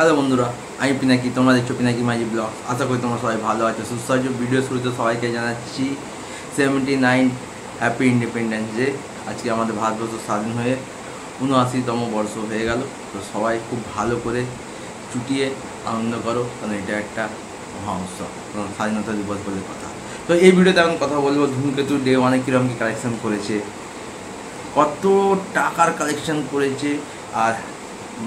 Hello বন্ধুরা, আমি পিনাকি, তোমরা দেখছো পিনাকি মাঝি ব্লগ। আশা করি তোমরা সবাই ভালো আছো, সুস্থ আছো। ভিডিও শুরুতে সবাইকে জানাচ্ছি 79 হ্যাপি ইন্ডিপেন্ডেন্স ডে। আজকে আমাদের ভারতবর্ষ স্বাধীন হয়ে 79তম বর্ষ হয়ে গেল। তো সবাই খুব ভালো করে চুটিয়ে আনন্দ করো, কারণ এটা একটা মহা উৎসব, স্বাধীনতা দিবস বলে কথা। তো এই ভিডিওতে আমি কথা বলবো ধূমকেতু ডে ওয়ানে কীরকম কী কালেকশন করেছে, কত টাকার কালেকশন করেছে, আর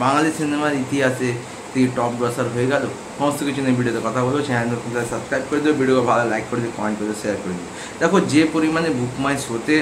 বাঙালি সিনেমার ইতিহাসে থেকে টপ গ্রসার হয়ে গেল। সমস্ত কিছু নিয়ে ভিডিওতে কথা বলবো। চ্যানেলটা সাবস্ক্রাইব করে দিও, ভিডিও ভালো লাইক করে দিও, কমেন্ট করে দিও, শেয়ার করে দিও। দেখো, যে পরিমাণে বুক মাই শোতে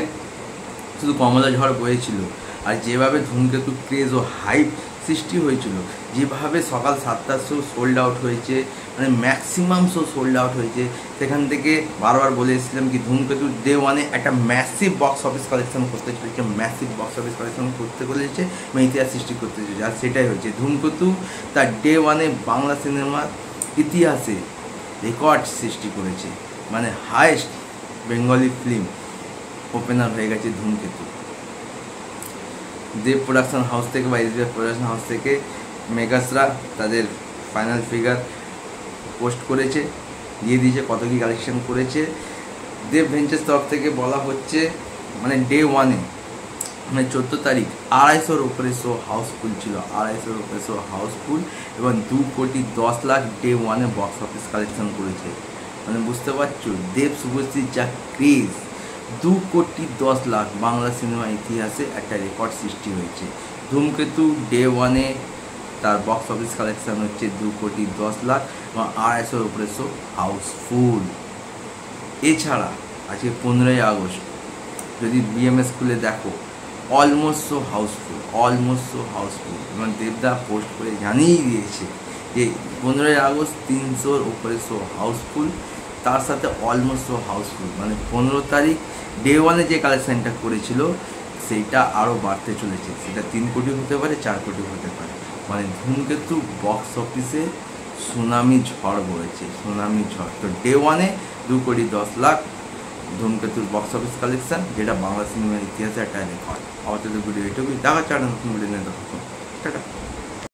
শুধু কমলা ঝড় বয়েছিল, আর যেভাবে ধূমকেতু ক্রেজ ও হাইপ সৃষ্টি হয়েছিল, যেভাবে সকাল 7টার শো সোল্ড আউট হয়েছে, মানে ম্যাক্সিমাম শো সোল্ড আউট হয়েছে, সেখান থেকে বারবার বলে এসেছিলাম কি ধূমকেতু ডে ওয়ানে একটা ম্যাসিভ বক্স অফিস কালেকশন করতে চলেছে, ম্যাসিভ বক্স অফিস কালেকশন করতে চলেছে, ইতিহাস সৃষ্টি করতে চলেছে। আর সেটাই হচ্ছে, ধূমকেতু তার ডে ওয়ানে বাংলা সিনেমার ইতিহাসে রেকর্ড সৃষ্টি করেছে, মানে হায়েস্ট বেঙ্গলি ফিল্ম ওপেনার হয়ে গেছে ধূমকেতু। দেব প্রোডাকশন হাউস থেকে বা এসবিএফ প্রোডাকশন হাউস থেকে মেগাসরা তাদের ফাইনাল ফিগার পোস্ট করেছে, দিয়ে দিয়েছে কত কী কালেকশন করেছে। দেব ভেঞ্চার্স তরফ থেকে বলা হচ্ছে, মানে ডে ওয়ানে, মানে 14 তারিখ 250-র উপরে শো হাউসফুল ছিল, 250-র উপরে শো হাউসফুল, এবং 2,10,00,000 ডে ওয়ানে বক্স অফিস কালেকশন করেছে। মানে বুঝতে পারছো দেব শুভশ্রীর যা ক্রেজ, 2,10,00,000 বাংলা সিনেমা ইতিহাসে একটা রেকর্ড সৃষ্টি হয়েছে। ধূমকেতু ডে ওয়ানে তার বক্স অফিস কালেকশান হচ্ছে 2,10,00,000 এবং 250-র উপরে শো হাউসফুল। এছাড়া আজকে 15ই আগস্ট যদি বিএমএস স্কুলে দেখো, almost show housefull, almost show housefull. এবং দেবদা পোস্ট করে জানিয়ে দিয়েছে যে 15ই আগস্ট 300-র উপরে শো হাউসফুল, তার সাথে অলমোস্ট শো হাউসফুল। মানে 15 তারিখ ডে ওয়ানে যে কালেকশানটা করেছিল সেইটা আরও বাড়তে চলেছে, সেটা 3 কোটি হতে পারে, 4 কোটি হতে পারে। মানে ধূমকেতু বক্স অফিসে সুনামি ঝড় বয়েছে, সুনামি ঝড়। তো ডে ওয়ানে 2,10,00,000 ধূমকেতুর বক্স অফিস কালেকশান, যেটা বাংলা সিনেমার ইতিহাসে একটা রেকর্ড। আপাতত ভিডিও এটুকুই, দেখা চান নতুন ভিডিও নিয়ে। টাটা।